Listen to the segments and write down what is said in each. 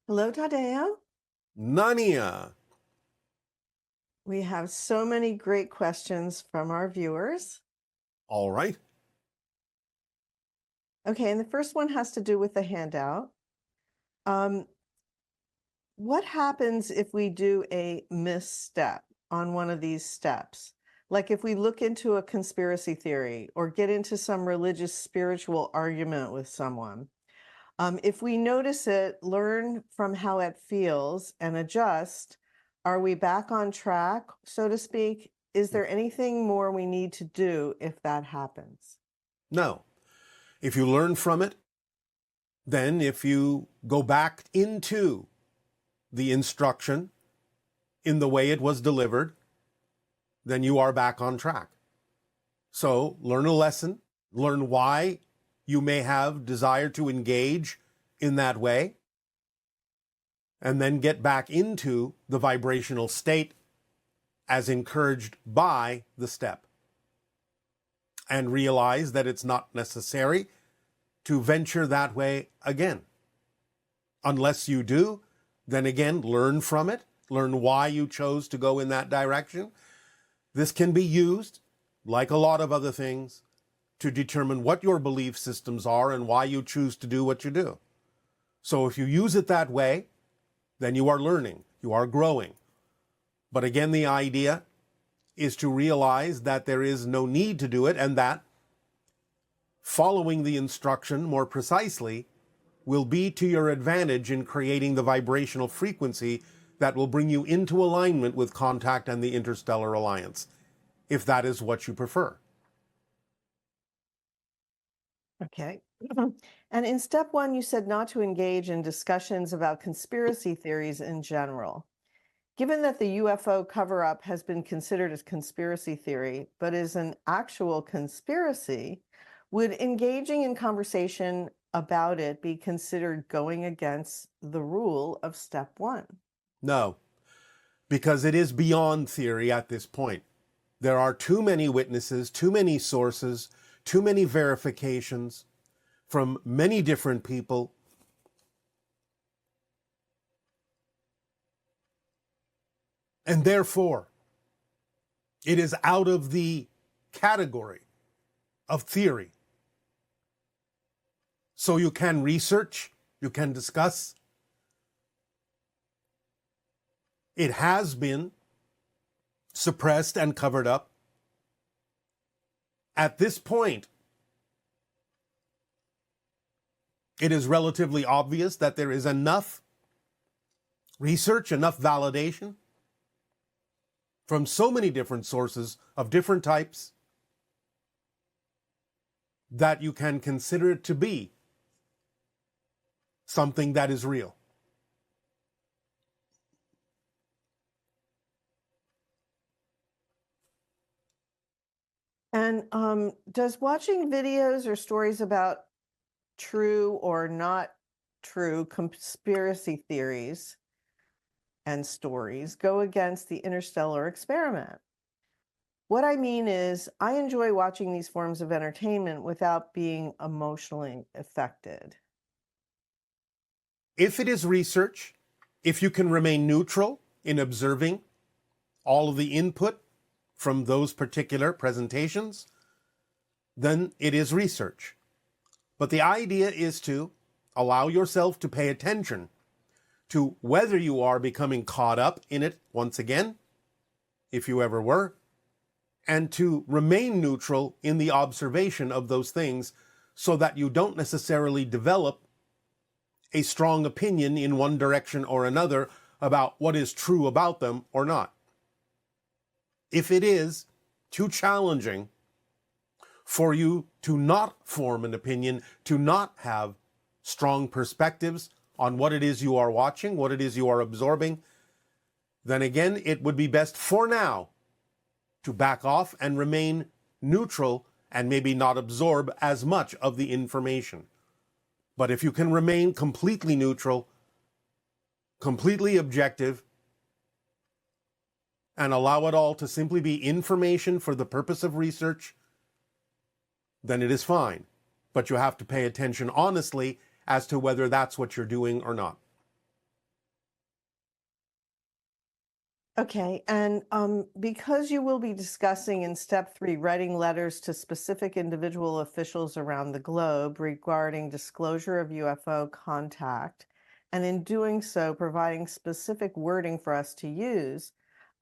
Hello, Tadeo. Nania. We have so many great questions from our viewers. All right. Okay, and the first one has to do with the handout. What happens if we do a misstep on one of these steps? Like if we look into a conspiracy theory or get into some religious spiritual argument with someone. If we notice it, learn from how it feels and adjust, are we back on track, so to speak? Is there anything more we need to do if that happens? No. If you learn from it, then if you go back into the instruction in the way it was delivered, then you are back on track. So learn a lesson, learn why you may have desire to engage in that way, and then get back into the vibrational state as encouraged by the step. And realize that it's not necessary to venture that way again. Unless you do, then again, learn from it, learn why you chose to go in that direction. This can be used, like a lot of other things, to determine what your belief systems are and why you choose to do what you do. So if you use it that way, then you are learning, you are growing. But again, the idea is to realize that there is no need to do it, and that following the instruction more precisely will be to your advantage in creating the vibrational frequency that will bring you into alignment with contact and the interstellar alliance, if that is what you prefer. Okay. And in step one, you said not to engage in discussions about conspiracy theories in general. Given that the UFO cover-up has been considered as conspiracy theory, but is an actual conspiracy, would engaging in conversation about it be considered going against the rule of step one? No, because it is beyond theory at this point. There are too many witnesses, too many sources, too many verifications from many different people. And therefore, it is out of the category of theory. So you can research, you can discuss. It has been suppressed and covered up. At this point, it is relatively obvious that there is enough research, enough validation from so many different sources of different types that you can consider it to be something that is real. And does watching videos or stories about true or not true conspiracy theories and stories go against the interstellar experiment? What I mean is, I enjoy watching these forms of entertainment without being emotionally affected. If it is research, if you can remain neutral in observing all of the input from those particular presentations, then it is research. But the idea is to allow yourself to pay attention to whether you are becoming caught up in it once again, if you ever were, and to remain neutral in the observation of those things so that you don't necessarily develop a strong opinion in one direction or another about what is true about them or not. If it is too challenging for you to not form an opinion, to not have strong perspectives on what it is you are watching, what it is you are absorbing, then again, it would be best for now to back off and remain neutral and maybe not absorb as much of the information. But if you can remain completely neutral, completely objective, and allow it all to simply be information for the purpose of research, then it is fine. But you have to pay attention honestly as to whether that's what you're doing or not. Okay, and because you will be discussing in step 3 writing letters to specific individual officials around the globe regarding disclosure of UFO contact, and in doing so, providing specific wording for us to use,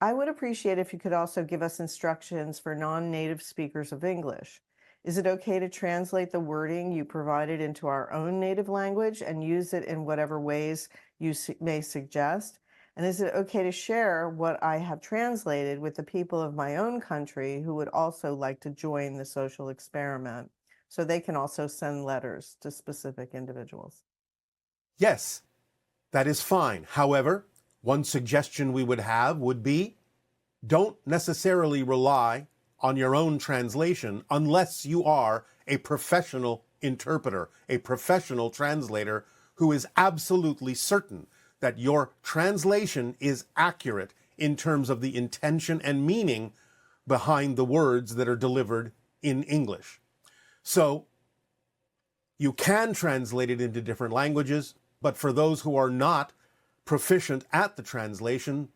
I would appreciate if you could also give us instructions for non-native speakers of English. Is it okay to translate the wording you provided into our own native language and use it in whatever ways you may suggest? And is it okay to share what I have translated with the people of my own country who would also like to join the social experiment so they can also send letters to specific individuals? Yes, that is fine. However, one suggestion we would have would be don't necessarily rely on your own translation unless you are a professional interpreter, a professional translator who is absolutely certain that your translation is accurate in terms of the intention and meaning behind the words that are delivered in English. So you can translate it into different languages, but for those who are not proficient at the translation,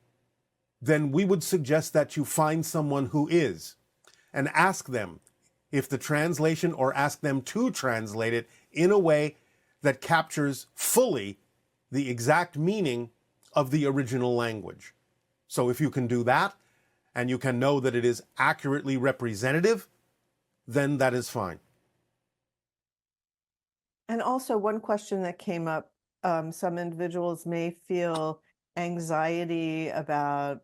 then we would suggest that you find someone who is and ask them if the translation, or ask them to translate it in a way that captures fully the exact meaning of the original language. So if you can do that, and you can know that it is accurately representative, then that is fine. And also, one question that came up, some individuals may feel anxiety about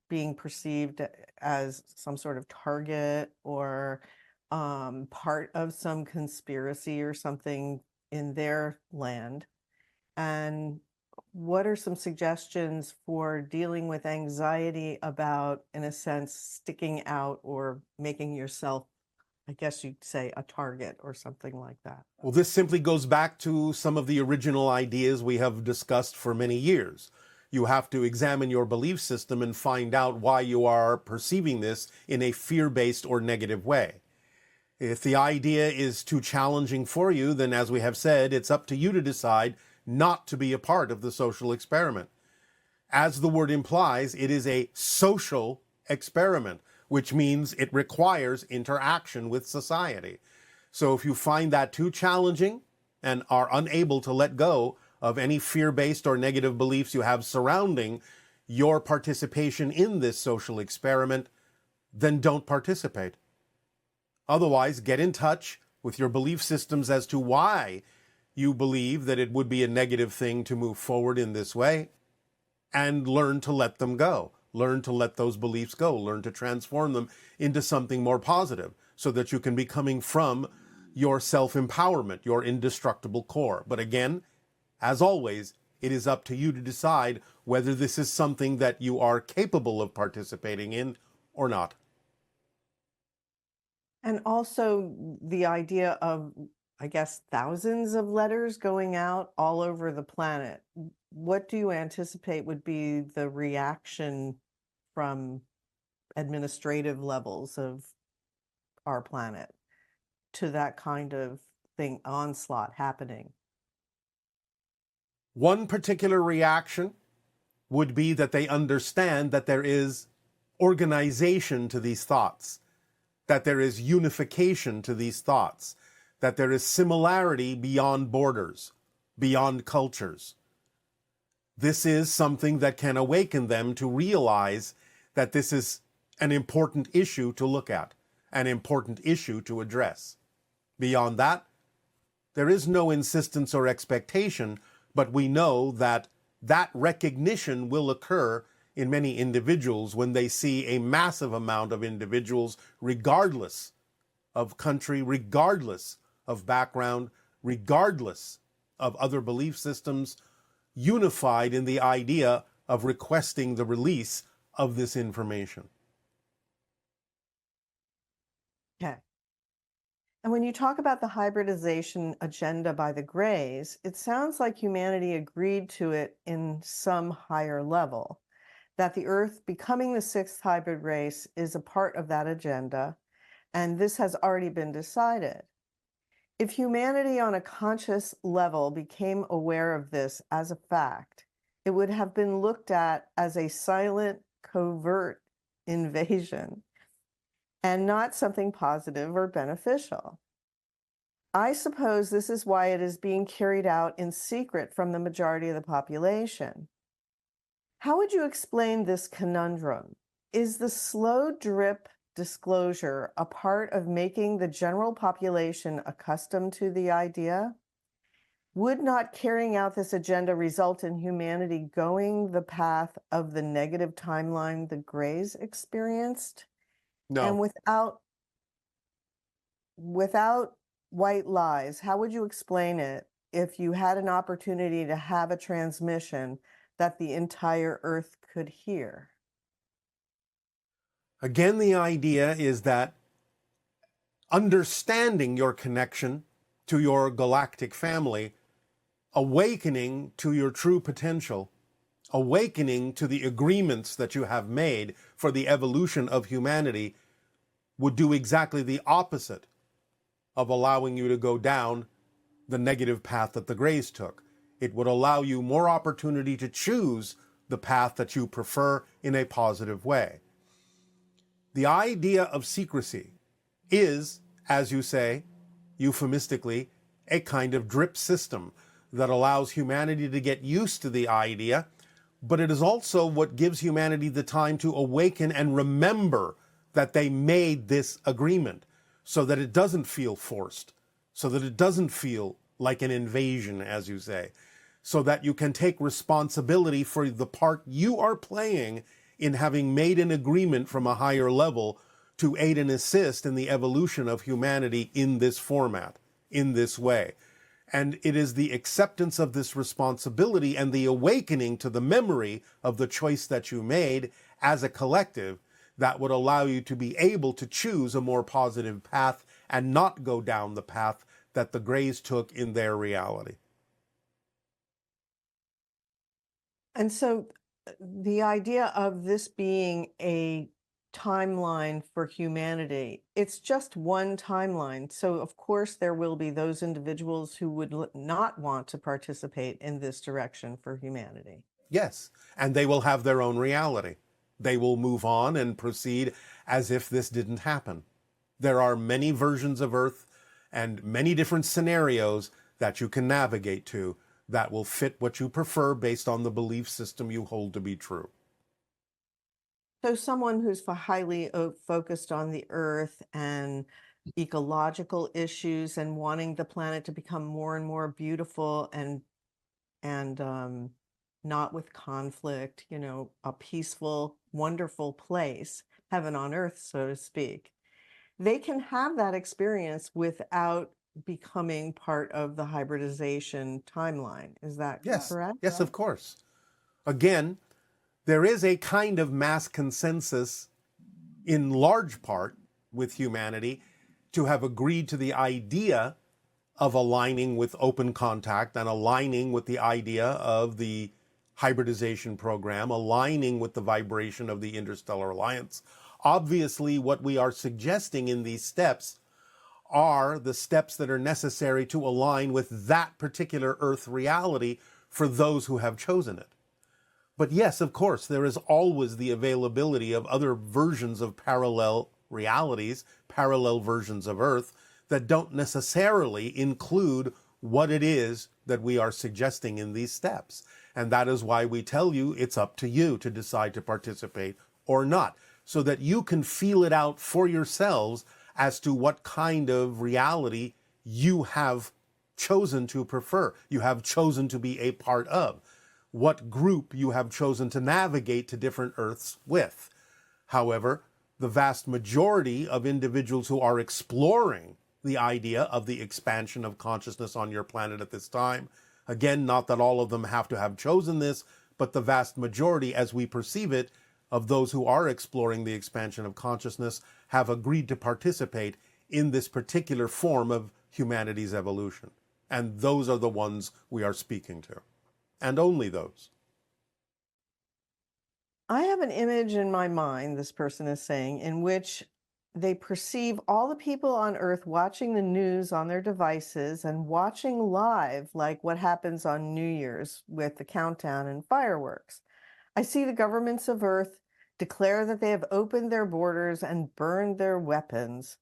being perceived as some sort of target or part of some conspiracy or something in their land. And what are some suggestions for dealing with anxiety about, in a sense, sticking out or making yourself, I guess you'd say, a target or something like that? Well, this simply goes back to some of the original ideas we have discussed for many years. You have to examine your belief system and find out why you are perceiving this in a fear-based or negative way. If the idea is too challenging for you, then as we have said, it's up to you to decide not to be a part of the social experiment. As the word implies, it is a social experiment, which means it requires interaction with society. So if you find that too challenging and are unable to let go of any fear-based or negative beliefs you have surrounding your participation in this social experiment, then don't participate. Otherwise, get in touch with your belief systems as to why you believe that it would be a negative thing to move forward in this way, and learn to let them go. Learn to let those beliefs go. Learn to transform them into something more positive so that you can be coming from your self-empowerment, your indestructible core. But again, as always, it is up to you to decide whether this is something that you are capable of participating in or not. And also the idea of, I guess, thousands of letters going out all over the planet. What do you anticipate would be the reaction from administrative levels of our planet to that kind of thing, onslaught happening? One particular reaction would be that they understand that there is organization to these thoughts, that there is unification to these thoughts, that there is similarity beyond borders, beyond cultures. This is something that can awaken them to realize that this is an important issue to look at, an important issue to address. Beyond that, there is no insistence or expectation, but we know that that recognition will occur in many individuals when they see a massive amount of individuals, regardless of country, regardless of background, regardless of other belief systems, unified in the idea of requesting the release of this information. Okay. And when you talk about the hybridization agenda by the Greys, it sounds like humanity agreed to it in some higher level, that the Earth becoming the sixth hybrid race is a part of that agenda, and this has already been decided. If humanity on a conscious level became aware of this as a fact, it would have been looked at as a silent covert invasion and not something positive or beneficial. I suppose this is why it is being carried out in secret from the majority of the population. How would you explain this conundrum? Is the slow drip disclosure a part of making the general population accustomed to the idea? Would not carrying out this agenda result in humanity going the path of the negative timeline the Greys experienced? And No. without white lies, how would you explain it if you had an opportunity to have a transmission that the entire Earth could hear? Again, the idea is that understanding your connection to your galactic family, awakening to your true potential, awakening to the agreements that you have made for the evolution of humanity would do exactly the opposite of allowing you to go down the negative path that the Greys took. It would allow you more opportunity to choose the path that you prefer in a positive way. The idea of secrecy is, as you say, euphemistically, a kind of drip system that allows humanity to get used to the idea, but it is also what gives humanity the time to awaken and remember that they made this agreement so that it doesn't feel forced, so that it doesn't feel like an invasion, as you say, so that you can take responsibility for the part you are playing in having made an agreement from a higher level to aid and assist in the evolution of humanity in this format, in this way. And it is the acceptance of this responsibility and the awakening to the memory of the choice that you made as a collective that would allow you to be able to choose a more positive path and not go down the path that the Greys took in their reality. And so the idea of this being a timeline for humanity, it's just one timeline. So, of course, there will be those individuals who would not want to participate in this direction for humanity. Yes, and they will have their own reality. They will move on and proceed as if this didn't happen. There are many versions of Earth and many different scenarios that you can navigate to that will fit what you prefer based on the belief system you hold to be true. So, someone who's highly focused on the Earth and ecological issues and wanting the planet to become more and more beautiful and not with conflict, a peaceful, wonderful place, heaven on earth, so to speak. They can have that experience without becoming part of the hybridization timeline. Is that Yes, correct? yes, of course. Again, there is a kind of mass consensus in large part with humanity to have agreed to the idea of aligning with open contact and aligning with the idea of the hybridization program, aligning with the vibration of the interstellar alliance. Obviously, what we are suggesting in these steps are the steps that are necessary to align with that particular Earth reality for those who have chosen it. But yes, of course, there is always the availability of other versions of parallel realities, parallel versions of Earth that don't necessarily include what it is that we are suggesting in these steps. And that is why we tell you it's up to you to decide to participate or not, so that you can feel it out for yourselves as to what kind of reality you have chosen to prefer, you have chosen to be a part of, what group you have chosen to navigate to different Earths with. However, the vast majority of individuals who are exploring the idea of the expansion of consciousness on your planet at this time, again, not that all of them have to have chosen this, but the vast majority, as we perceive it, of those who are exploring the expansion of consciousness have agreed to participate in this particular form of humanity's evolution. And those are the ones we are speaking to. And only those. I have an image in my mind, this person is saying, in which they perceive all the people on Earth watching the news on their devices and watching live, like what happens on New Year's with the countdown and fireworks. I see the governments of Earth declare that they have opened their borders and burned their weapons.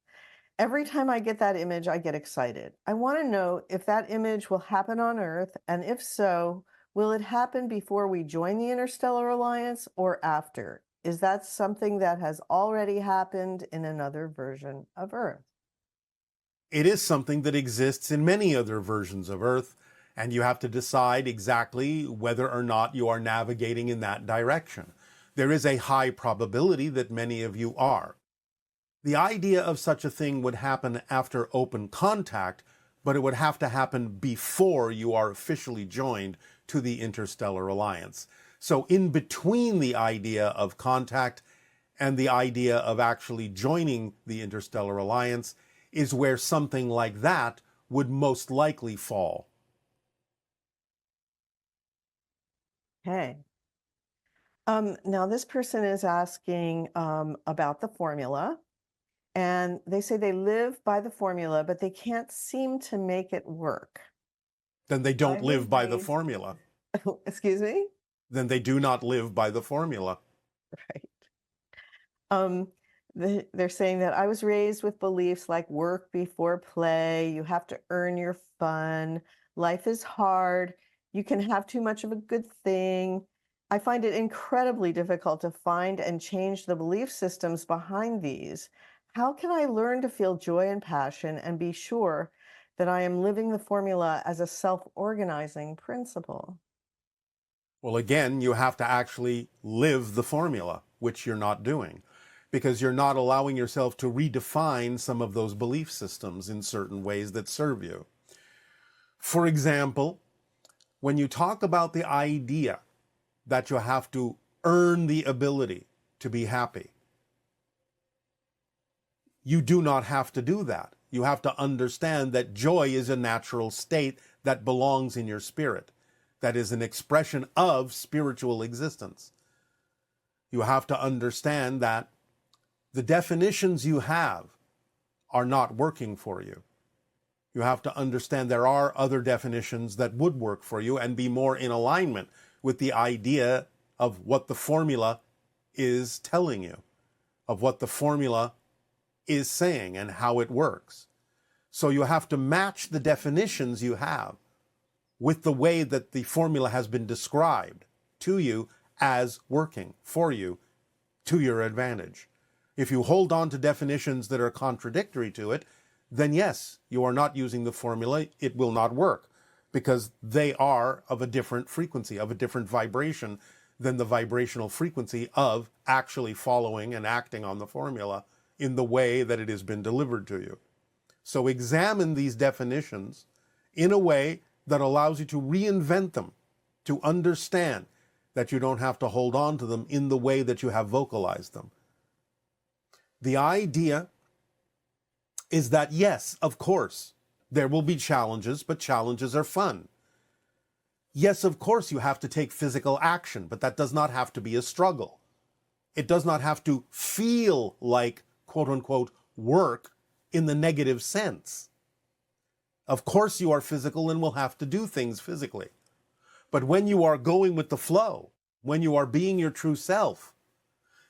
Every time I get that image, I get excited. I want to know if that image will happen on Earth, and if so, will it happen before we join the Interstellar Alliance or after? Is that something that has already happened in another version of Earth? It is something that exists in many other versions of Earth, and you have to decide exactly whether or not you are navigating in that direction. There is a high probability that many of you are. The idea of such a thing would happen after open contact, but it would have to happen before you are officially joined to the Interstellar Alliance. So in between the idea of contact and the idea of actually joining the Interstellar Alliance is where something like that would most likely fall. Okay. Now, this person is asking about the formula, and they say they live by the formula, but they can't seem to make it work. Then they I don't was live by the raised, formula. excuse me? Then they do not live by the formula. Right. Um, they're saying that I was raised with beliefs like work before play, you have to earn your fun, life is hard, you can have too much of a good thing. I find it incredibly difficult to find and change the belief systems behind these. How can I learn to feel joy and passion and be sure that I am living the formula as a self-organizing principle? Well, again, you have to actually live the formula, which you're not doing, because you're not allowing yourself to redefine some of those belief systems in certain ways that serve you. For example, when you talk about the idea that you have to earn the ability to be happy, you do not have to do that. You have to understand that joy is a natural state that belongs in your spirit, that is an expression of spiritual existence. You have to understand that the definitions you have are not working for you. You have to understand there are other definitions that would work for you and be more in alignment with the idea of what the formula is telling you, of what the formula is saying and how it works. So you have to match the definitions you have with the way that the formula has been described to you as working for you to your advantage. If you hold on to definitions that are contradictory to it, then yes, you are not using the formula. It will not work because they are of a different frequency, of a different vibration than the vibrational frequency of actually following and acting on the formula in the way that it has been delivered to you. So examine these definitions in a way that allows you to reinvent them, to understand that you don't have to hold on to them in the way that you have vocalized them. The idea is that, yes, of course, there will be challenges, but challenges are fun. Yes, of course, you have to take physical action, but that does not have to be a struggle. It does not have to feel like, quote unquote, work in the negative sense. Of course, you are physical and will have to do things physically. But when you are going with the flow, when you are being your true self,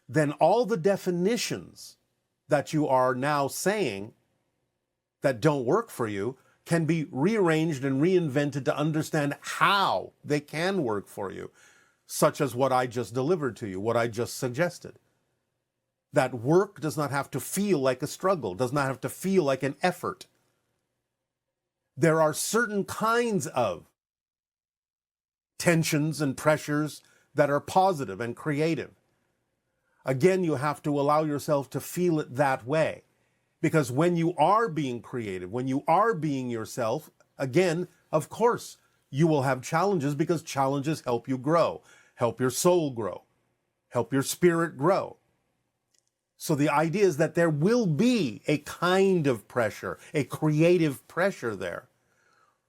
then all the definitions that you are now saying that don't work for you can be rearranged and reinvented to understand how they can work for you, such as what I just delivered to you, what I just suggested. That work does not have to feel like a struggle, does not have to feel like an effort. There are certain kinds of tensions and pressures that are positive and creative. Again, you have to allow yourself to feel it that way. Because when you are being creative, when you are being yourself, again, of course, you will have challenges because challenges help you grow, help your soul grow, help your spirit grow. So the idea is that there will be a kind of pressure, a creative pressure there.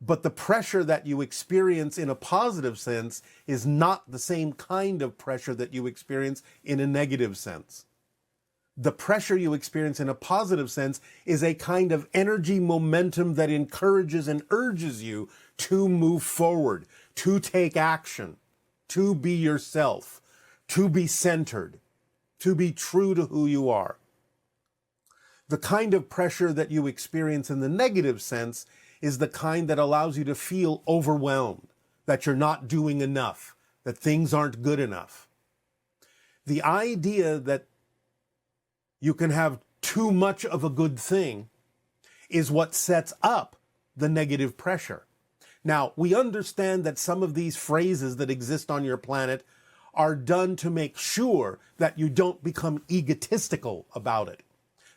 But the pressure that you experience in a positive sense is not the same kind of pressure that you experience in a negative sense. The pressure you experience in a positive sense is a kind of energy momentum that encourages and urges you to move forward, to take action, to be yourself, to be centered. to be true to who you are. The kind of pressure that you experience in the negative sense is the kind that allows you to feel overwhelmed, that you're not doing enough, that things aren't good enough. The idea that you can have too much of a good thing is what sets up the negative pressure. Now, we understand that some of these phrases that exist on your planet are done to make sure that you don't become egotistical about it.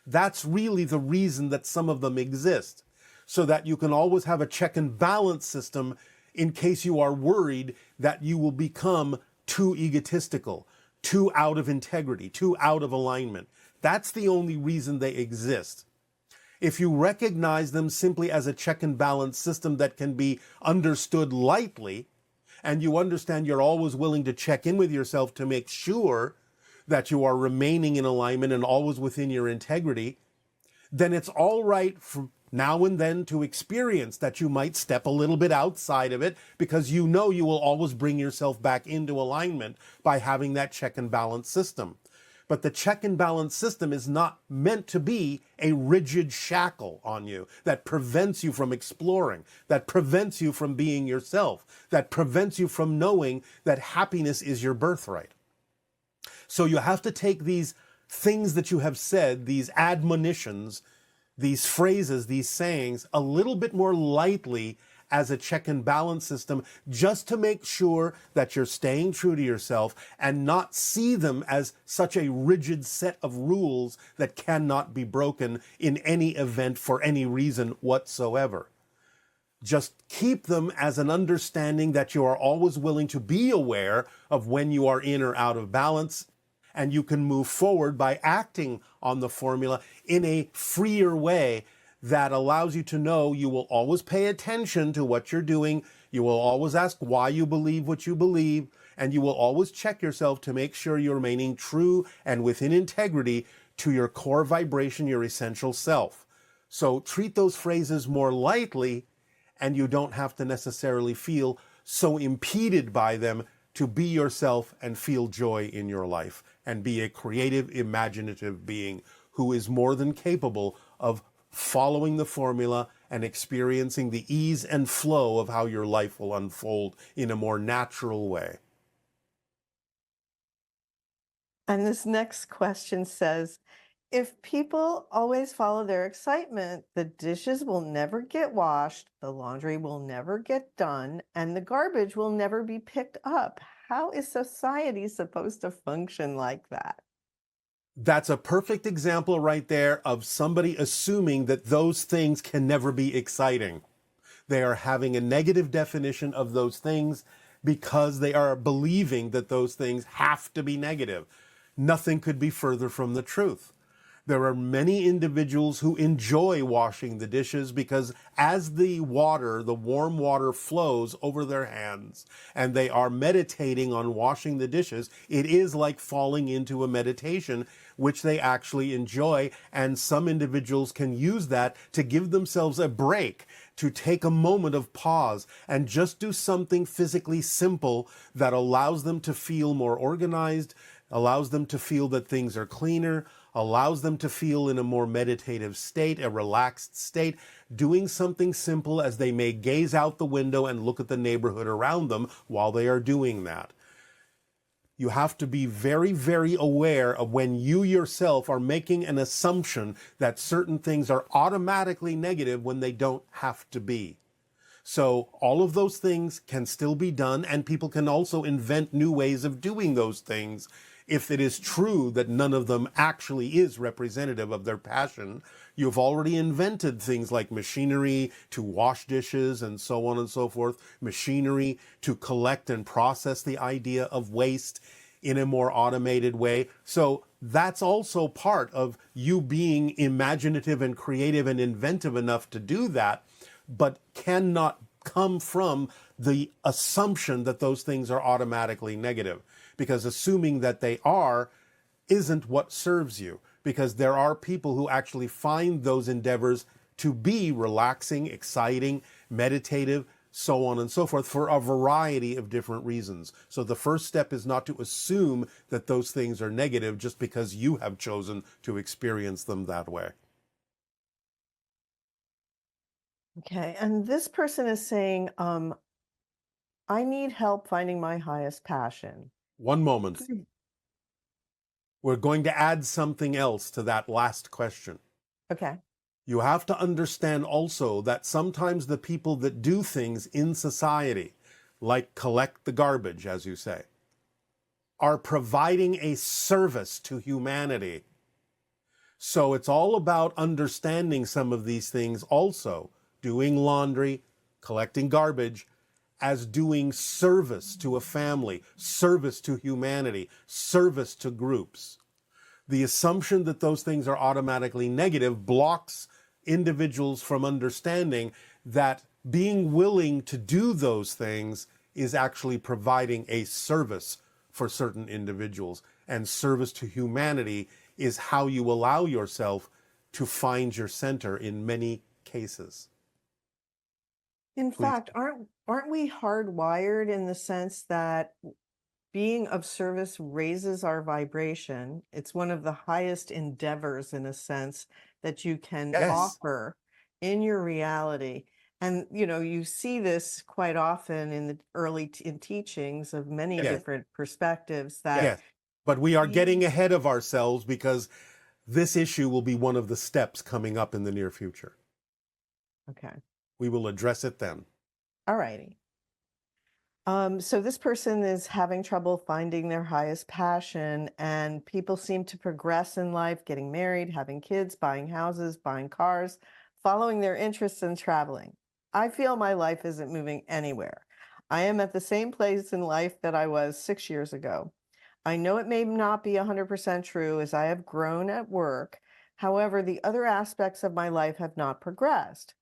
That's really the reason that some of them exist, so that you can always have a check and balance system in case you are worried that you will become too egotistical, too out of integrity, too out of alignment. That's the only reason they exist. If you recognize them simply as a check and balance system that can be understood lightly, and you understand you're always willing to check in with yourself to make sure that you are remaining in alignment and always within your integrity, then it's all right from now and then to experience that you might step a little bit outside of it, because you know you will always bring yourself back into alignment by having that check and balance system. But the check and balance system is not meant to be a rigid shackle on you that prevents you from exploring, that prevents you from being yourself, that prevents you from knowing that happiness is your birthright. So you have to take these things that you have said, these admonitions, these phrases, these sayings, a little bit more lightly as a check and balance system, just to make sure that you're staying true to yourself and not see them as such a rigid set of rules that cannot be broken in any event for any reason whatsoever. Just keep them as an understanding that you are always willing to be aware of when you are in or out of balance, and you can move forward by acting on the formula in a freer way that allows you to know you will always pay attention to what you're doing, you will always ask why you believe what you believe, and you will always check yourself to make sure you're remaining true and within integrity to your core vibration, your essential self. So treat those phrases more lightly, and you don't have to necessarily feel so impeded by them to be yourself and feel joy in your life and be a creative, imaginative being who is more than capable of following the formula and experiencing the ease and flow of how your life will unfold in a more natural way. And this next question says, if people always follow their excitement, the dishes will never get washed, the laundry will never get done, and the garbage will never be picked up. How is society supposed to function like that? That's a perfect example right there of somebody assuming that those things can never be exciting. They are having a negative definition of those things because they are believing that those things have to be negative. Nothing could be further from the truth. There are many individuals who enjoy washing the dishes because as the water, the warm water flows over their hands and they are meditating on washing the dishes, it is like falling into a meditation, which they actually enjoy. And some individuals can use that to give themselves a break, to take a moment of pause and just do something physically simple that allows them to feel more organized, allows them to feel that things are cleaner, allows them to feel in a more meditative state, a relaxed state, doing something simple as they may gaze out the window and look at the neighborhood around them while they are doing that. You have to be very, very aware of when you yourself are making an assumption that certain things are automatically negative when they don't have to be. So all of those things can still be done, and people can also invent new ways of doing those things if it is true that none of them actually is representative of their passion. You've already invented things like machinery to wash dishes and so on and so forth, machinery to collect and process the idea of waste in a more automated way. So that's also part of you being imaginative and creative and inventive enough to do that, but cannot come from the assumption that those things are automatically negative, because assuming that they are isn't what serves you, because there are people who actually find those endeavors to be relaxing, exciting, meditative, so on and so forth, for a variety of different reasons. So the first step is not to assume that those things are negative just because you have chosen to experience them that way. Okay. And this person is saying, I need help finding my highest passion. One moment. We're going to add something else to that last question. Okay. You have to understand also that sometimes the people that do things in society, like collect the garbage, as you say, are providing a service to humanity. So it's all about understanding some of these things also, doing laundry, collecting garbage, as doing service to a family, service to humanity, service to groups. The assumption that those things are automatically negative blocks individuals from understanding that being willing to do those things is actually providing a service for certain individuals. And service to humanity is how you allow yourself to find your center in many cases. In Please. fact, aren't we hardwired in the sense that being of service raises our vibration? It's one of the highest endeavors, in a sense, that you can Yes. offer in your reality. And you see this quite often in the early in teachings of many Yes. different perspectives that Yes. But we are getting being- ahead of ourselves because this issue will be one of the steps coming up in the near future. Okay. We will address it then. All righty. So this person is having trouble finding their highest passion, and people seem to progress in life, getting married, having kids, buying houses, buying cars, following their interests and traveling. I feel my life isn't moving anywhere. I am at the same place in life that I was 6 years ago. I know it may not be 100% true as I have grown at work. However, the other aspects of my life have not progressed.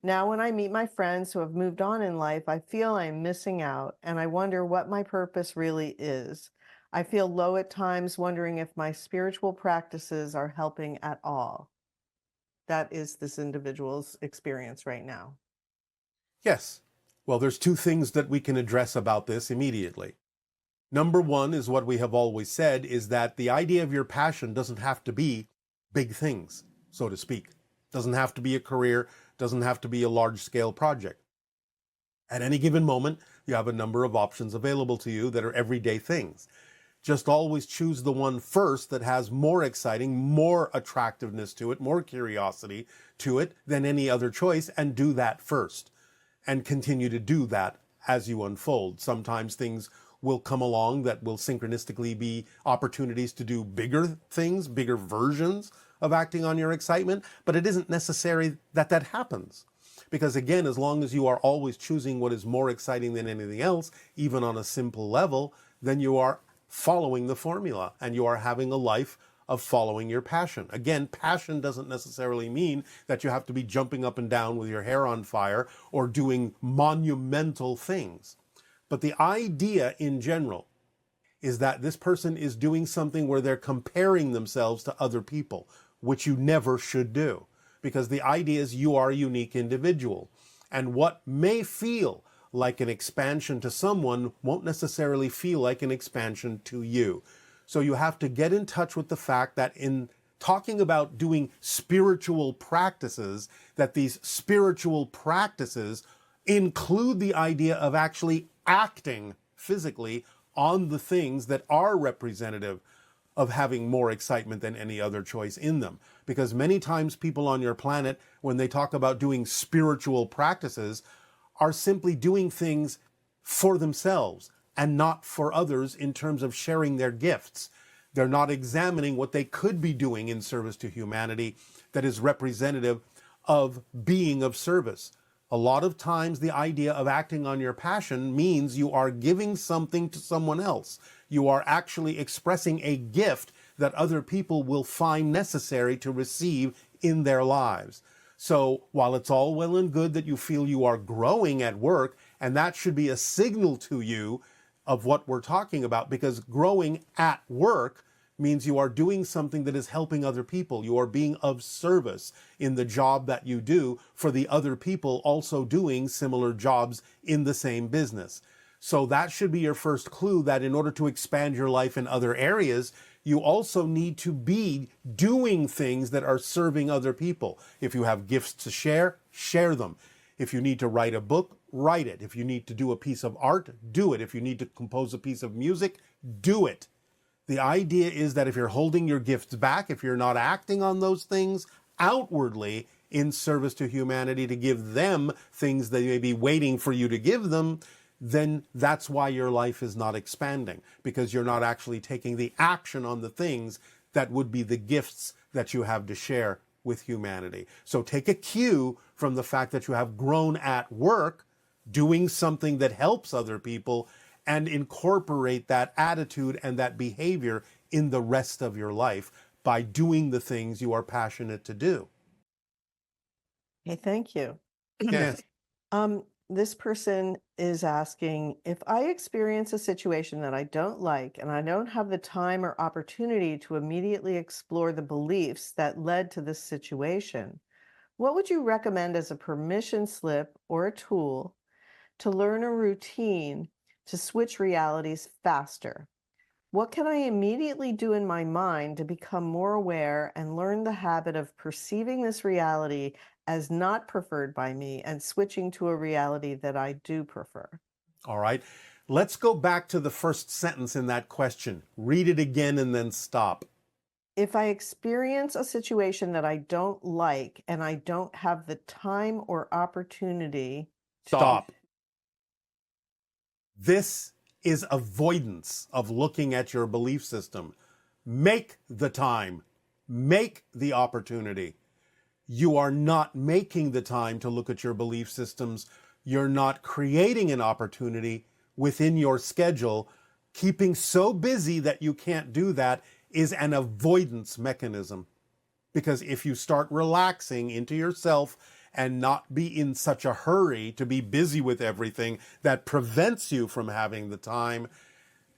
Now, when I meet my friends who have moved on in life, I feel I'm missing out and I wonder what my purpose really is. I feel low at times, wondering if my spiritual practices are helping at all. That is this individual's experience right now. Yes. Well, there's two things that we can address about this immediately. Number one is what we have always said, is that the idea of your passion doesn't have to be big things, so to speak. Doesn't have to be a career, doesn't have to be a large-scale project. At any given moment, you have a number of options available to you that are everyday things. Just always choose the one first that has more exciting, more attractiveness to it, more curiosity to it than any other choice, and do that first. And continue to do that as you unfold. Sometimes things will come along that will synchronistically be opportunities to do bigger things, bigger versions of acting on your excitement, but it isn't necessary that that happens. Because again, as long as you are always choosing what is more exciting than anything else, even on a simple level, then you are following the formula and you are having a life of following your passion. Again, passion doesn't necessarily mean that you have to be jumping up and down with your hair on fire or doing monumental things. But the idea in general is that this person is doing something where they're comparing themselves to other people, which you never should do. Because the idea is you are a unique individual. And what may feel like an expansion to someone won't necessarily feel like an expansion to you. So you have to get in touch with the fact that in talking about doing spiritual practices, that these spiritual practices include the idea of actually acting physically on the things that are representative of having more excitement than any other choice in them. Because many times people on your planet, when they talk about doing spiritual practices, are simply doing things for themselves and not for others in terms of sharing their gifts. They're not examining what they could be doing in service to humanity that is representative of being of service. A lot of times the idea of acting on your passion means you are giving something to someone else. You are actually expressing a gift that other people will find necessary to receive in their lives. So while it's all well and good that you feel you are growing at work, and that should be a signal to you of what we're talking about, because growing at work means you are doing something that is helping other people. You are being of service in the job that you do for the other people also doing similar jobs in the same business. So that should be your first clue that in order to expand your life in other areas, you also need to be doing things that are serving other people. If you have gifts to share, share them. If you need to write a book, write it. If you need to do a piece of art, do it. If you need to compose a piece of music, do it. The idea is that if you're holding your gifts back, if you're not acting on those things outwardly in service to humanity to give them things they may be waiting for you to give them, then that's why your life is not expanding, because you're not actually taking the action on the things that would be the gifts that you have to share with humanity. So take a cue from the fact that you have grown at work, doing something that helps other people, and incorporate that attitude and that behavior in the rest of your life by doing the things you are passionate to do. Okay, thank you. Yes. This person is asking, if I experience a situation that I don't like and I don't have the time or opportunity to immediately explore the beliefs that led to this situation, what would you recommend as a permission slip or a tool to learn a routine to switch realities faster? What can I immediately do in my mind to become more aware and learn the habit of perceiving this reality as not preferred by me and switching to a reality that I do prefer? All right. Let's go back to the first sentence in that question. Read it again and then stop. If I experience a situation that I don't like and I don't have the time or opportunity, Stop. This is avoidance of looking at your belief system. Make the time. Make the opportunity. You are not making the time to look at your belief systems. You're not creating an opportunity within your schedule. Keeping so busy that you can't do that is an avoidance mechanism. Because if you start relaxing into yourself and not be in such a hurry to be busy with everything that prevents you from having the time,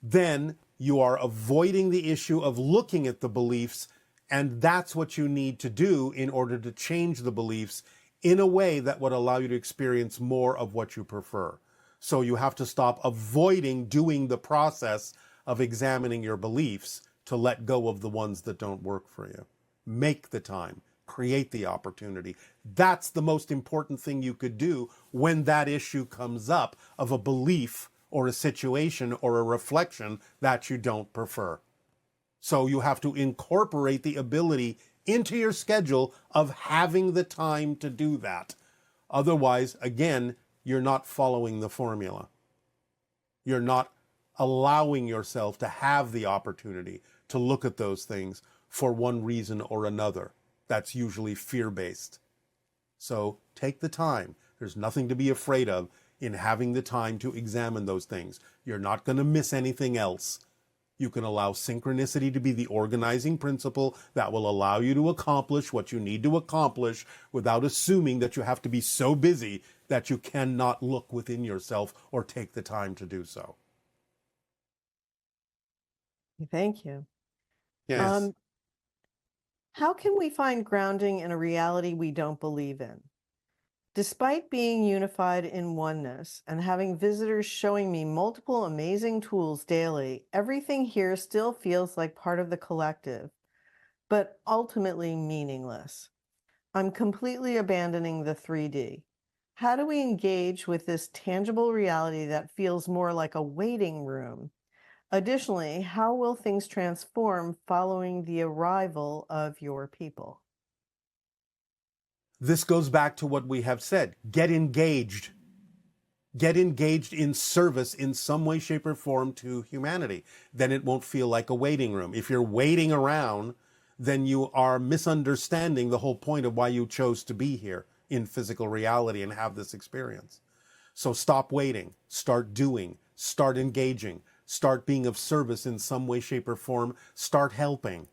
then you are avoiding the issue of looking at the beliefs, and that's what you need to do in order to change the beliefs in a way that would allow you to experience more of what you prefer. So you have to stop avoiding doing the process of examining your beliefs to let go of the ones that don't work for you. Make the time. Create the opportunity. That's the most important thing you could do when that issue comes up of a belief or a situation or a reflection that you don't prefer. So you have to incorporate the ability into your schedule of having the time to do that. Otherwise, again, you're not following the formula. You're not allowing yourself to have the opportunity to look at those things for one reason or another. That's usually fear-based. So take the time. There's nothing to be afraid of in having the time to examine those things. You're not going to miss anything else. You can allow synchronicity to be the organizing principle that will allow you to accomplish what you need to accomplish without assuming that you have to be so busy that you cannot look within yourself or take the time to do so. Thank you. Yes. How can we find grounding in a reality we don't believe in? Despite being unified in oneness and having visitors showing me multiple amazing tools daily, everything here still feels like part of the collective, but ultimately meaningless. I'm completely abandoning the 3D. How do we engage with this tangible reality that feels more like a waiting room? Additionally, how will things transform following the arrival of your people? This goes back to what we have said. Get engaged. Get engaged in service in some way, shape, or form to humanity. Then it won't feel like a waiting room. If you're waiting around, then you are misunderstanding the whole point of why you chose to be here in physical reality and have this experience. So stop waiting, start doing, start engaging, start being of service in some way, shape, or form, start helping.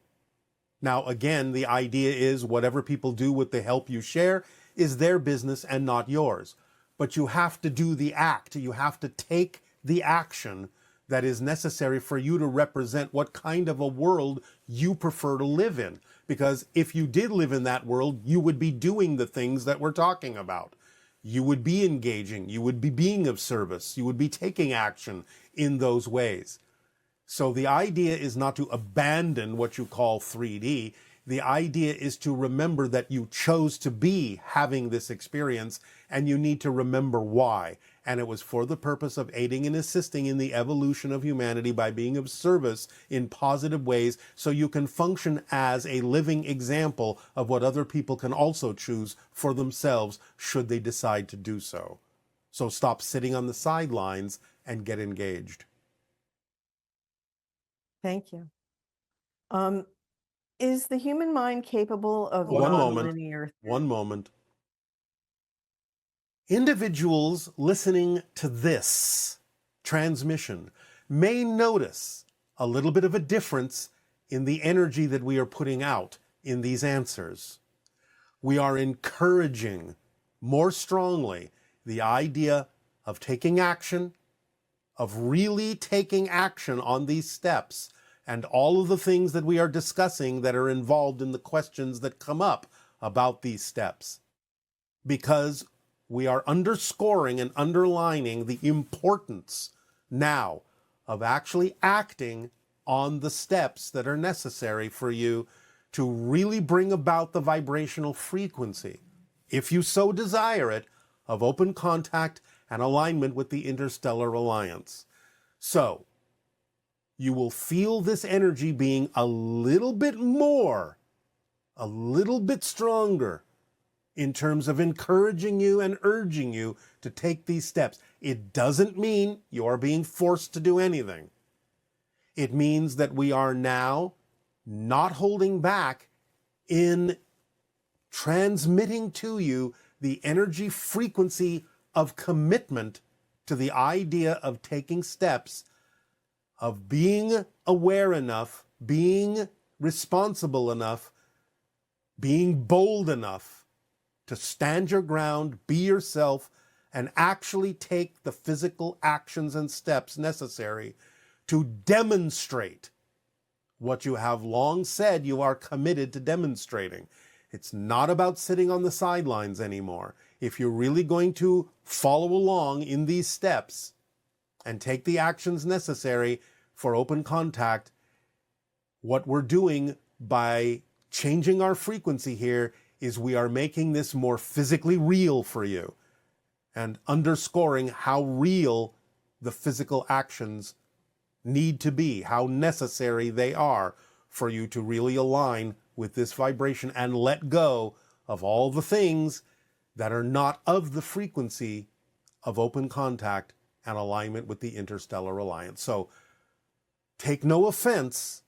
Now, again, the idea is whatever people do with the help you share is their business and not yours. But you have to do the act. You have to take the action that is necessary for you to represent what kind of a world you prefer to live in. Because if you did live in that world, you would be doing the things that we're talking about. You would be engaging, you would be being of service, you would be taking action in those ways. So the idea is not to abandon what you call 3D. The idea is to remember that you chose to be having this experience, and you need to remember why. And it was for the purpose of aiding and assisting in the evolution of humanity by being of service in positive ways, so you can function as a living example of what other people can also choose for themselves should they decide to do so. So stop sitting on the sidelines and get engaged. Thank you. Is the human mind capable of One nonlinear? moment. Individuals listening to this transmission may notice a little bit of a difference in the energy that we are putting out in these answers. We are encouraging more strongly the idea of taking action, of really taking action on these steps, and all of the things that we are discussing that are involved in the questions that come up about these steps. Because we are underscoring and underlining the importance now of actually acting on the steps that are necessary for you to really bring about the vibrational frequency, if you so desire it, of open contact and alignment with the interstellar alliance. So, you will feel this energy being a little bit more, a little bit stronger in terms of encouraging you and urging you to take these steps. It doesn't mean you are being forced to do anything. It means that we are now not holding back in transmitting to you the energy frequency of commitment to the idea of taking steps, of being aware enough, being responsible enough, being bold enough to stand your ground, be yourself, and actually take the physical actions and steps necessary to demonstrate what you have long said you are committed to demonstrating. It's not about sitting on the sidelines anymore. If you're really going to follow along in these steps and take the actions necessary for open contact, what we're doing by changing our frequency here is we are making this more physically real for you and underscoring how real the physical actions need to be, how necessary they are for you to really align with this vibration and let go of all the things that are not of the frequency of open contact and alignment with the interstellar alliance. So take no offense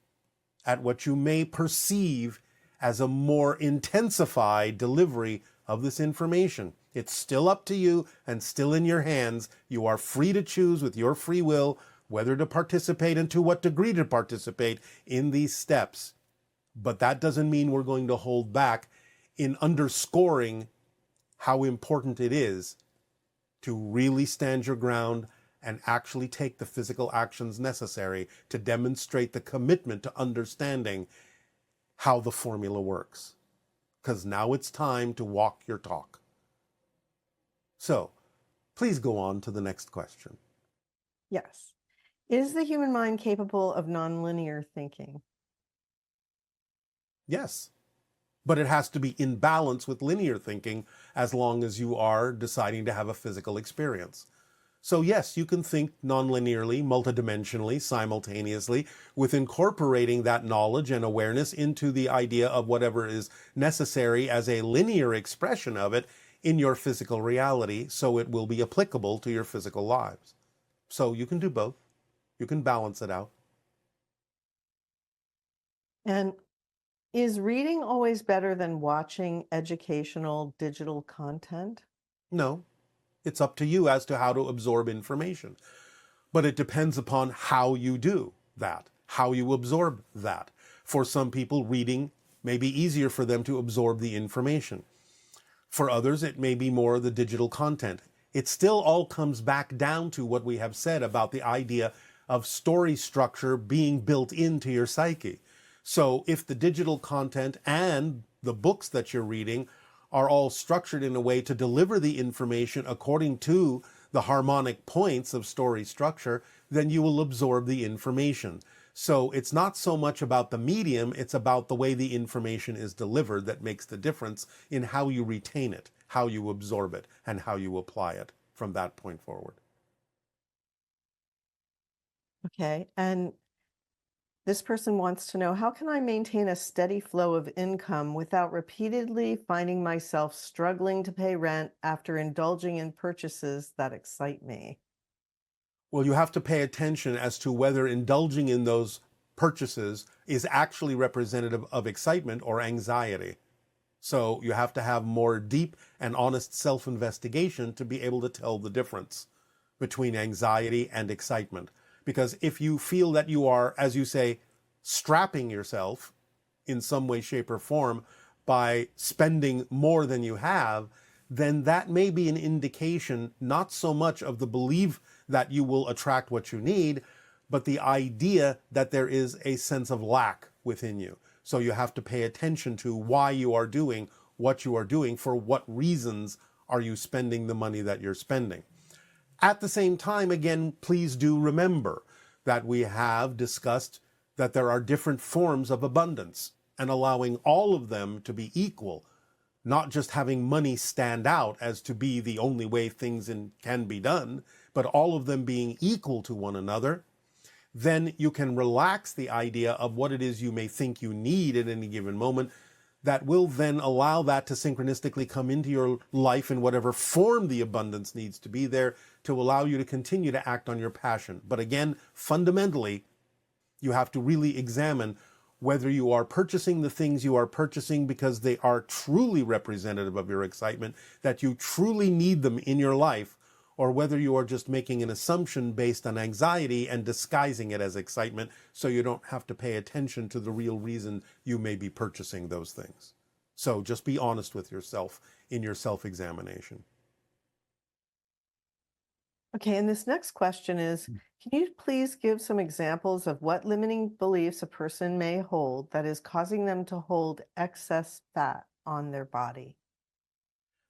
at what you may perceive as a more intensified delivery of this information. It's still up to you and still in your hands. You are free to choose with your free will whether to participate and to what degree to participate in these steps. But that doesn't mean we're going to hold back in underscoring how important it is to really stand your ground and actually take the physical actions necessary to demonstrate the commitment to understanding how the formula works. Because now it's time to walk your talk. So, please go on to the next question. Yes. Is the human mind capable of nonlinear thinking? Yes. But it has to be in balance with linear thinking as long as you are deciding to have a physical experience. So yes, you can think non-linearly, multidimensionally, simultaneously, with incorporating that knowledge and awareness into the idea of whatever is necessary as a linear expression of it in your physical reality, so it will be applicable to your physical lives. So you can do both. You can balance it out. And is reading always better than watching educational digital content? No. It's up to you as to how to absorb information. But it depends upon how you do that, how you absorb that. For some people, reading may be easier for them to absorb the information. For others, it may be more the digital content. It still all comes back down to what we have said about the idea of story structure being built into your psyche. So if the digital content and the books that you're reading are all structured in a way to deliver the information according to the harmonic points of story structure, then you will absorb the information. So it's not so much about the medium, it's about the way the information is delivered that makes the difference in how you retain it, how you absorb it, and how you apply it from that point forward. Okay. And this person wants to know, how can I maintain a steady flow of income without repeatedly finding myself struggling to pay rent after indulging in purchases that excite me? Well, you have to pay attention as to whether indulging in those purchases is actually representative of excitement or anxiety. So you have to have more deep and honest self-investigation to be able to tell the difference between anxiety and excitement. Because if you feel that you are, as you say, strapping yourself in some way, shape, or form by spending more than you have, then that may be an indication not so much of the belief that you will attract what you need, but the idea that there is a sense of lack within you. So you have to pay attention to why you are doing what you are doing, for what reasons are you spending the money that you're spending. At the same time, again, please do remember that we have discussed that there are different forms of abundance, and allowing all of them to be equal, not just having money stand out as to be the only way things can be done, but all of them being equal to one another, then you can relax the idea of what it is you may think you need at any given moment. That will then allow that to synchronistically come into your life in whatever form the abundance needs to be there to allow you to continue to act on your passion. But again, fundamentally, you have to really examine whether you are purchasing the things you are purchasing because they are truly representative of your excitement, that you truly need them in your life, or whether you are just making an assumption based on anxiety and disguising it as excitement so you don't have to pay attention to the real reason you may be purchasing those things. So just be honest with yourself in your self-examination. Okay, and this next question is, can you please give some examples of what limiting beliefs a person may hold that is causing them to hold excess fat on their body?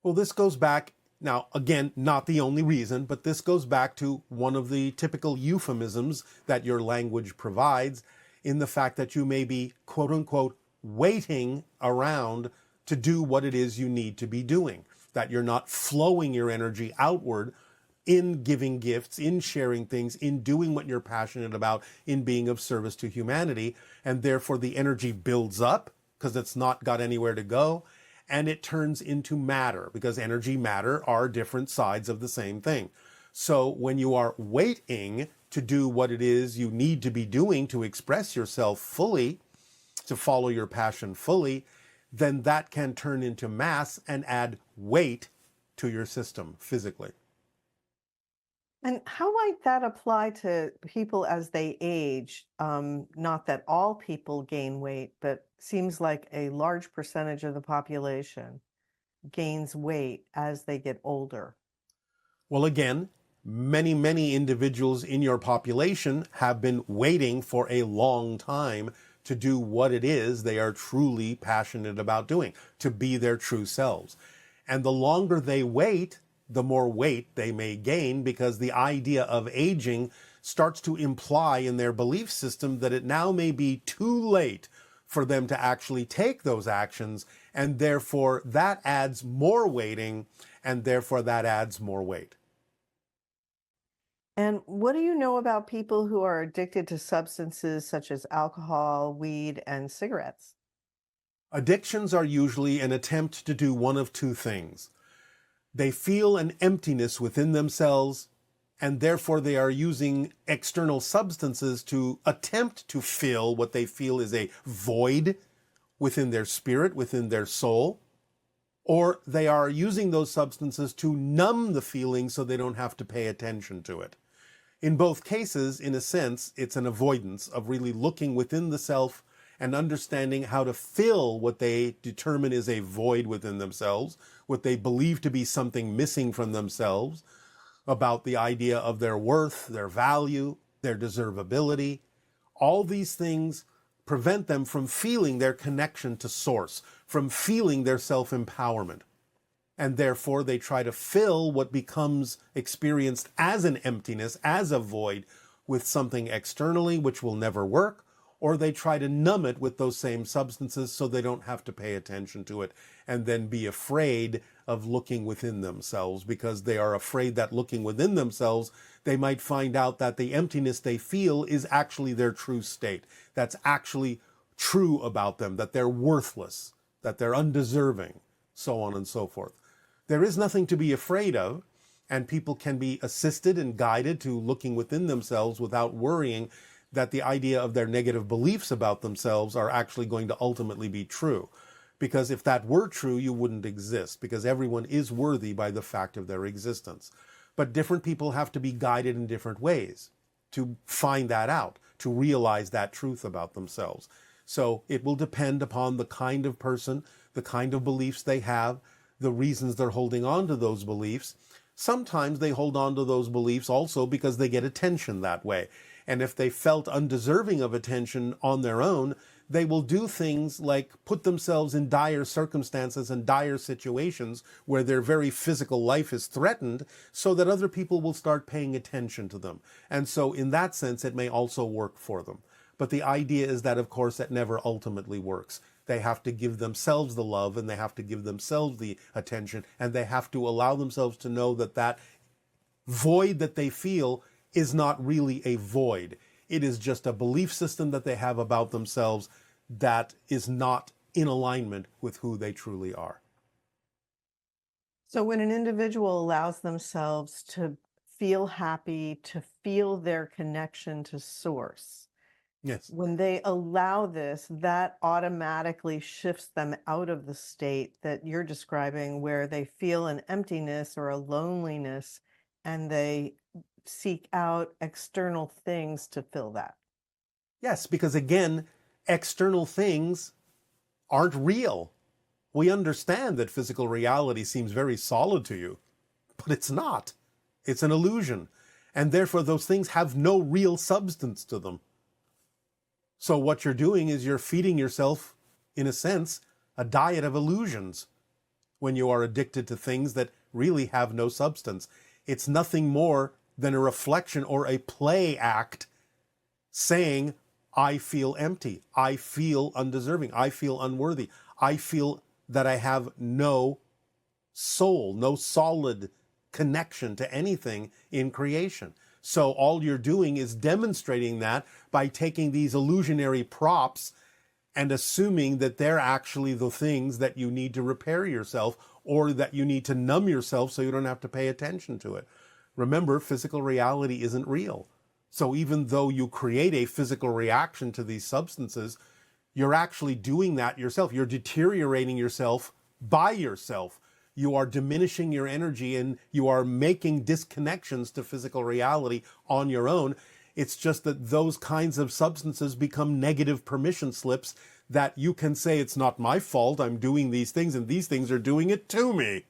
Well, this goes back, now again, not the only reason, but this goes back to one of the typical euphemisms that your language provides, in the fact that you may be, quote unquote, waiting around to do what it is you need to be doing, that you're not flowing your energy outward in giving gifts, in sharing things, in doing what you're passionate about, in being of service to humanity, and therefore the energy builds up because it's not got anywhere to go, and it turns into matter, because energy, matter are different sides of the same thing. So when you are waiting to do what it is you need to be doing to express yourself fully, to follow your passion fully, then that can turn into mass and add weight to your system physically. And how might that apply to people as they age? Not that all people gain weight, but seems like a large percentage of the population gains weight as they get older. Well, again, many individuals in your population have been waiting for a long time to do what it is they are truly passionate about doing, to be their true selves. And the longer they wait, the more weight they may gain, because the idea of aging starts to imply in their belief system that it now may be too late for them to actually take those actions, and therefore that adds more weighting, and therefore that adds more weight. And what do you know about people who are addicted to substances such as alcohol, weed, and cigarettes? Addictions are usually an attempt to do one of two things. They feel an emptiness within themselves, and therefore they are using external substances to attempt to fill what they feel is a void within their spirit, within their soul, or they are using those substances to numb the feeling so they don't have to pay attention to it. In both cases, in a sense, it's an avoidance of really looking within the self and understanding how to fill what they determine is a void within themselves, what they believe to be something missing from themselves, about the idea of their worth, their value, their deservability. All these things prevent them from feeling their connection to source, from feeling their self-empowerment. And therefore they try to fill what becomes experienced as an emptiness, as a void, with something externally which will never work, or they try to numb it with those same substances so they don't have to pay attention to it and then be afraid of looking within themselves, because they are afraid that looking within themselves, they might find out that the emptiness they feel is actually their true state. That's actually true about them, that they're worthless, that they're undeserving, so on and so forth. There is nothing to be afraid of, and people can be assisted and guided to looking within themselves without worrying that the idea of their negative beliefs about themselves are actually going to ultimately be true. Because if that were true, you wouldn't exist, because everyone is worthy by the fact of their existence. But different people have to be guided in different ways to find that out, to realize that truth about themselves. So it will depend upon the kind of person, the kind of beliefs they have, the reasons they're holding on to those beliefs. Sometimes they hold on to those beliefs also because they get attention that way. And if they felt undeserving of attention on their own, they will do things like put themselves in dire circumstances and dire situations where their very physical life is threatened so that other people will start paying attention to them. And so in that sense, it may also work for them. But the idea is that, of course, that never ultimately works. They have to give themselves the love, and they have to give themselves the attention, and they have to allow themselves to know that that void that they feel is not really a void. It is just a belief system that they have about themselves that is not in alignment with who they truly are. So when an individual allows themselves to feel happy, to feel their connection to source, Yes. when they allow this, that automatically shifts them out of the state that you're describing, where they feel an emptiness or a loneliness, and they seek out external things to fill that. Yes, because again, external things aren't real. We understand that physical reality seems very solid to you, but it's not. It's an illusion. And therefore, those things have no real substance to them. So what you're doing is you're feeding yourself, in a sense, a diet of illusions when you are addicted to things that really have no substance. It's nothing more than a reflection or a play act saying, I feel empty, I feel undeserving, I feel unworthy, I feel that I have no soul, no solid connection to anything in creation. So all you're doing is demonstrating that by taking these illusionary props and assuming that they're actually the things that you need to repair yourself, or that you need to numb yourself so you don't have to pay attention to it. Remember, physical reality isn't real. So even though you create a physical reaction to these substances, you're actually doing that yourself. You're deteriorating yourself by yourself. You are diminishing your energy, and you are making disconnections to physical reality on your own. It's just that those kinds of substances become negative permission slips that you can say, it's not my fault, I'm doing these things, and these things are doing it to me.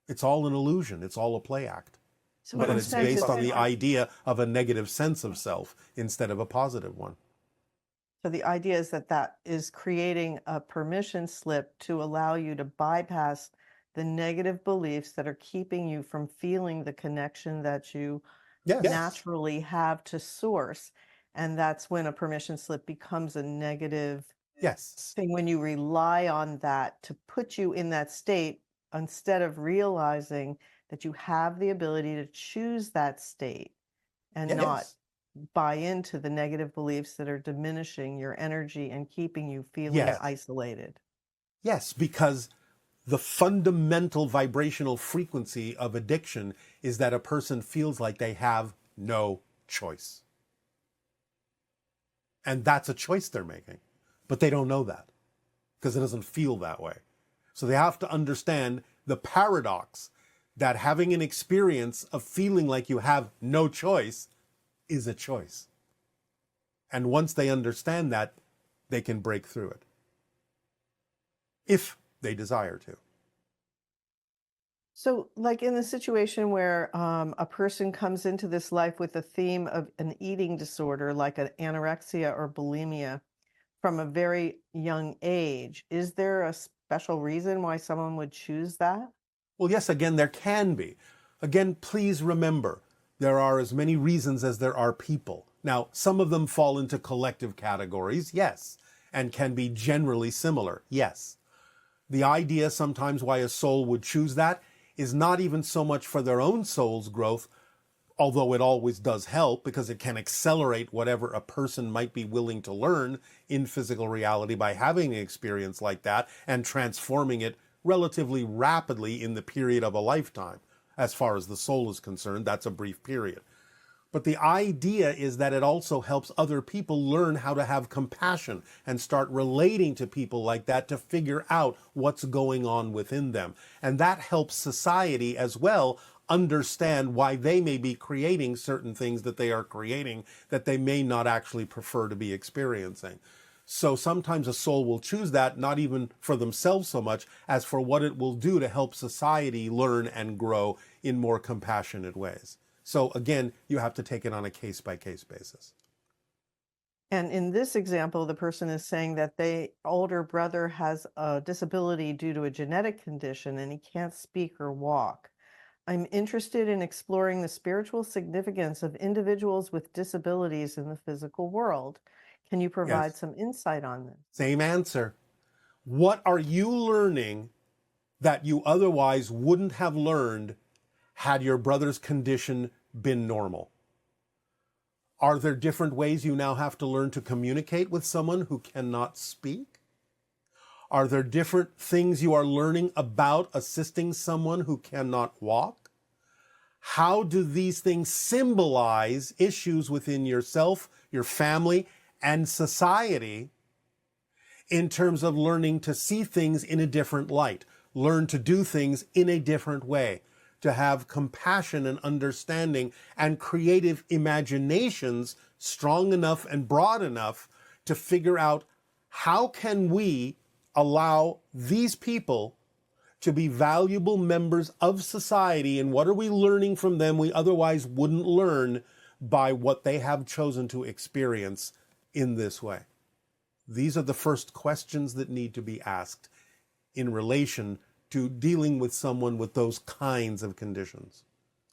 It's all an illusion. It's all a play act. So But in a it's sense, based on the it's- idea of a negative sense of self instead of a positive one. So the idea is that that is creating a permission slip to allow you to bypass the negative beliefs that are keeping you from feeling the connection that you Yes. naturally have to source. And that's when a permission slip becomes a negative Yes. thing, when you rely on that to put you in that state, instead of realizing that you have the ability to choose that state and not Yes. buy into the negative beliefs that are diminishing your energy and keeping you feeling Yes. isolated. Yes, because the fundamental vibrational frequency of addiction is that a person feels like they have no choice. And that's a choice they're making. But they don't know that because it doesn't feel that way. So they have to understand the paradox that having an experience of feeling like you have no choice is a choice. And once they understand that, they can break through it, if they desire to. So, like in the situation where a person comes into this life with a theme of an eating disorder, like an anorexia or bulimia, from a very young age, is there a special reason why someone would choose that? Well, yes, again, there can be. Again, please remember, there are as many reasons as there are people. Now, some of them fall into collective categories, yes, and can be generally similar, yes. The idea sometimes why a soul would choose that is not even so much for their own soul's growth, although it always does help because it can accelerate whatever a person might be willing to learn in physical reality by having an experience like that and transforming it relatively rapidly in the period of a lifetime. As far as the soul is concerned, that's a brief period. But the idea is that it also helps other people learn how to have compassion and start relating to people like that to figure out what's going on within them. And that helps society as well understand why they may be creating certain things that they are creating that they may not actually prefer to be experiencing. So sometimes a soul will choose that, not even for themselves so much as for what it will do to help society learn and grow in more compassionate ways. So again, you have to take it on a case-by-case basis. And in this example, the person is saying that their older brother has a disability due to a genetic condition and he can't speak or walk. I'm interested in exploring the spiritual significance of individuals with disabilities in the physical world. Can you provide Yes, some insight on this? same answer. What are you learning that you otherwise wouldn't have learned had your brother's condition been normal? Are there different ways you now have to learn to communicate with someone who cannot speak? Are there different things you are learning about assisting someone who cannot walk? How do these things symbolize issues within yourself, your family, and society in terms of learning to see things in a different light, learn to do things in a different way, to have compassion and understanding and creative imaginations strong enough and broad enough to figure out how can we allow these people to be valuable members of society, and what are we learning from them we otherwise wouldn't learn by what they have chosen to experience in this way. These are the first questions that need to be asked in relation to dealing with someone with those kinds of conditions.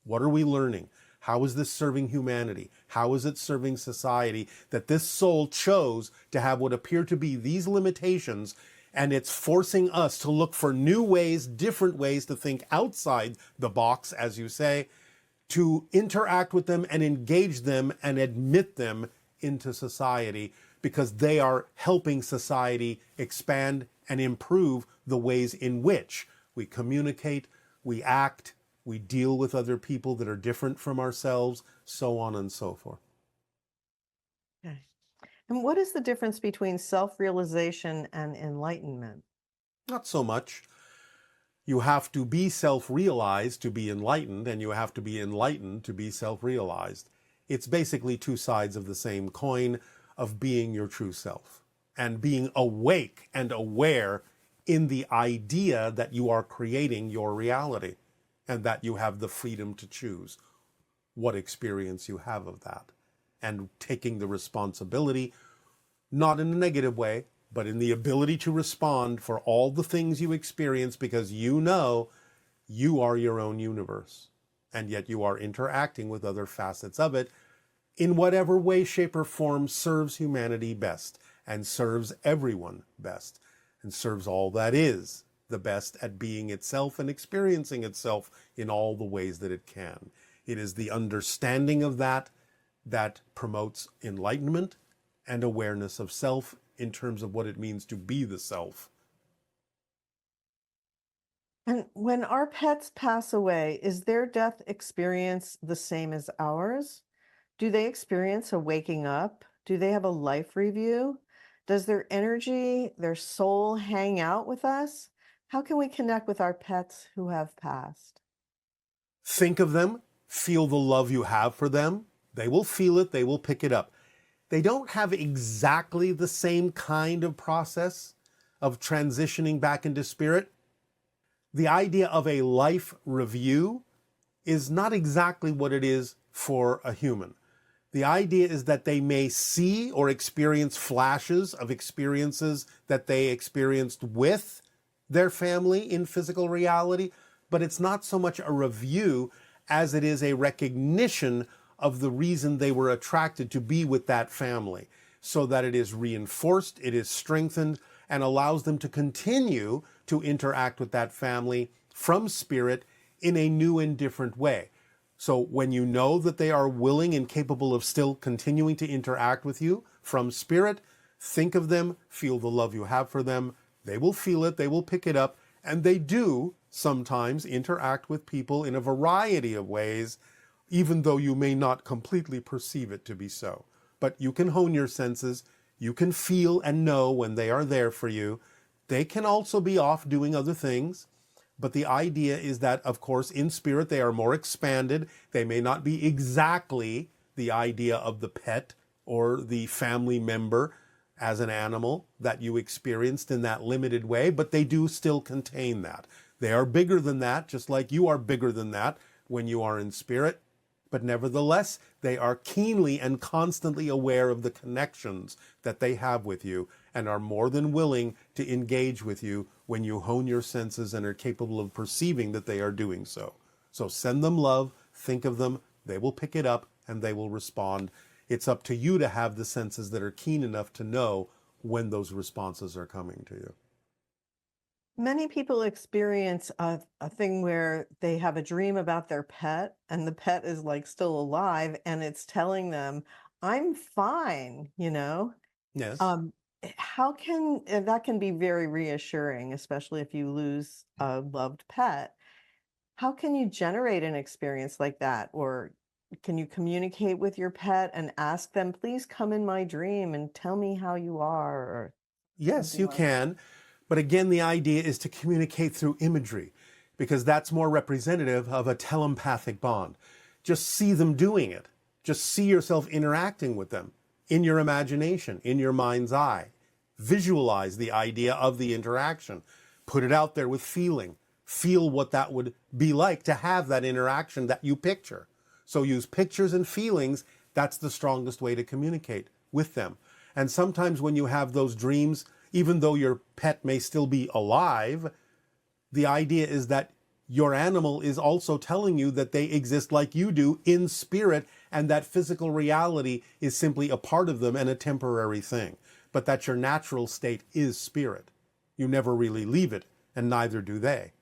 What are we learning? How is this serving humanity? How is it serving society that this soul chose to have what appear to be these limitations, and it's forcing us to look for new ways, different ways to think outside the box, as you say, to interact with them and engage them and admit them into society, because they are helping society expand and improve the ways in which we communicate, we act, we deal with other people that are different from ourselves, so on and so forth. Okay. And what is the difference between self-realization and enlightenment? Not so much. You have to be self-realized to be enlightened, and you have to be enlightened to be self-realized. It's basically two sides of the same coin of being your true self and being awake and aware in the idea that you are creating your reality and that you have the freedom to choose what experience you have of that, and taking the responsibility, not in a negative way, but in the ability to respond for all the things you experience, because you know you are your own universe, and yet you are interacting with other facets of it in whatever way, shape, or form serves humanity best, and serves everyone best, and serves all that is the best at being itself and experiencing itself in all the ways that it can. It is the understanding of that that promotes enlightenment and awareness of self in terms of what it means to be the self. And when our pets pass away, is their death experience the same as ours? Do they experience a waking up? Do they have a life review? Does their energy, their soul hang out with us? How can we connect with our pets who have passed? Think of them, feel the love you have for them. They will feel it, they will pick it up. They don't have exactly the same kind of process of transitioning back into spirit, the idea of a life review is not exactly what it is for a human. The idea is that they may see or experience flashes of experiences that they experienced with their family in physical reality, but it's not so much a review as it is a recognition of the reason they were attracted to be with that family, so that it is reinforced, it is strengthened, and allows them to continue to interact with that family from spirit in a new and different way. So when you know that they are willing and capable of still continuing to interact with you from spirit, think of them, feel the love you have for them. They will feel it, they will pick it up, and they do sometimes interact with people in a variety of ways, even though you may not completely perceive it to be so. But you can hone your senses, you can feel and know when they are there for you. They can also be off doing other things. But the idea is that, of course, in spirit, they are more expanded. They may not be exactly the idea of the pet or the family member as an animal that you experienced in that limited way, but they do still contain that. They are bigger than that, just like you are bigger than that when you are in spirit. But nevertheless, they are keenly and constantly aware of the connections that they have with you and are more than willing to engage with you when you hone your senses and are capable of perceiving that they are doing so. So send them love, think of them, they will pick it up and they will respond. It's up to you to have the senses that are keen enough to know when those responses are coming to you. Many people experience a thing where they have a dream about their pet and the pet is like still alive and it's telling them, I'm fine, you know? Yes. Um, how can and that can be very reassuring, especially if you lose a loved pet. How can you generate an experience like that? Or can you communicate with your pet and ask them, please come in my dream and tell me how you are, or Yes, something you like that? can. But again, the idea is to communicate through imagery because that's more representative of a telepathic bond. Just see them doing it. Just see yourself interacting with them in your imagination, in your mind's eye. Visualize the idea of the interaction. Put it out there with feeling. Feel what that would be like to have that interaction that you picture. So use pictures and feelings. That's the strongest way to communicate with them. And sometimes when you have those dreams, even though your pet may still be alive, the idea is that your animal is also telling you that they exist like you do in spirit, and that physical reality is simply a part of them and a temporary thing, but that your natural state is spirit. You never really leave it, and neither do they.